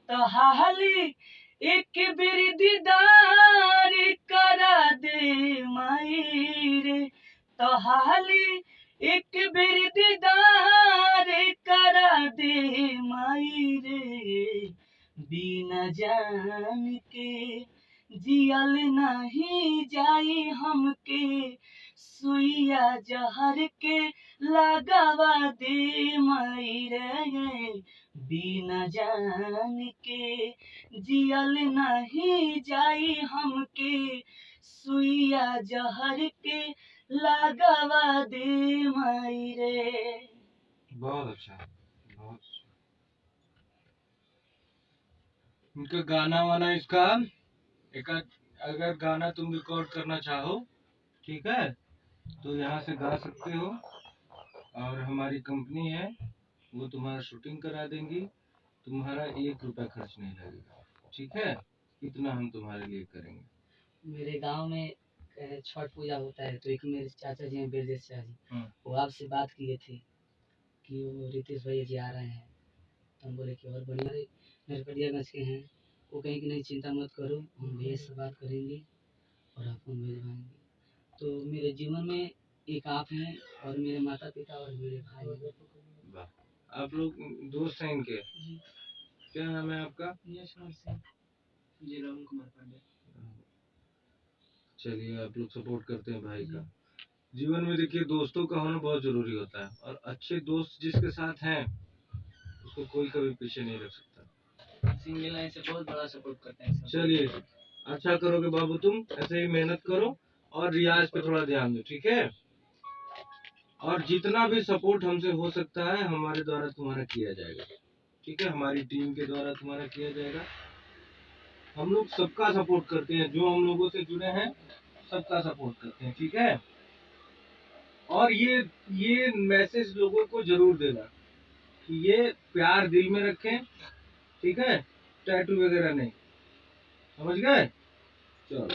तो हाली एक बेरी दीदार करा दे माई रे, तो हाली एक बेरी दीदार करा दे माई रे। बिना जान के जियल नहीं जाई हमके, सुइया जहर के लगावा दे माई रे। बिना जान के जियल नहीं जाई हमके, सुइया जहर के लगावा दे माई रे। बहुत अच्छा, बहुत अच्छा। इनका गाना वाना इसका एक अगर गाना तुम रिकॉर्ड करना चाहो, ठीक है, तो यहाँ से गा सकते हो। और हमारी कंपनी है, वो तुम्हारा शूटिंग करा देंगी, तुम्हारा 1 रुपया खर्च नहीं लगेगा, ठीक है। इतना हम तुम्हारे लिए करेंगे। मेरे गांव में छठ पूजा होता है, तो एक मेरे चाचा जी हैं, ब्रजेश चाचा जी, वो आपसे बात किए थे कि वो रितेश भैया जी आ रहे हैं। तो हम बोले कि और बढ़िया, नरकटियागंज के हैं। वो कहीं कि नहीं चिंता मत करो, हम भैया से बात करेंगे और आपको भिजवाएंगे। तो मेरे जीवन में एक आप हैं और मेरे माता पिता और मेरे भाई हैं। वाह, आप लोग दोस्त हैं इनके? जी। क्या नाम है आपका? यशवंत सिंह जी, राहुल कुमार पांडे। चलिए, आप लोग सपोर्ट करते हैं भाई का। जीवन में देखिए, दोस्तों का होना बहुत जरूरी होता है, और अच्छे दोस्त जिसके साथ हैं उसको कोई कभी पीछे नहीं रख सकता। सिंगल लाइन से बहुत बड़ा सपोर्ट करते हैं। चलिए, अच्छा करोगे बाबू, तुम ऐसे ही मेहनत करो और रियाज पे थोड़ा ध्यान दो, ठीक है। और जितना भी सपोर्ट हमसे हो सकता है हमारे द्वारा तुम्हारा किया जाएगा, ठीक है। हमारी टीम के द्वारा तुम्हारा किया जाएगा। हम लोग सबका सपोर्ट करते हैं, जो हम लोगों से जुड़े हैं सबका सपोर्ट करते हैं, ठीक है। और ये मैसेज लोगों को जरूर देना कि ये प्यार दिल में रखें, ठीक है, टैटू वगैरह नहीं, समझ गए। चलो।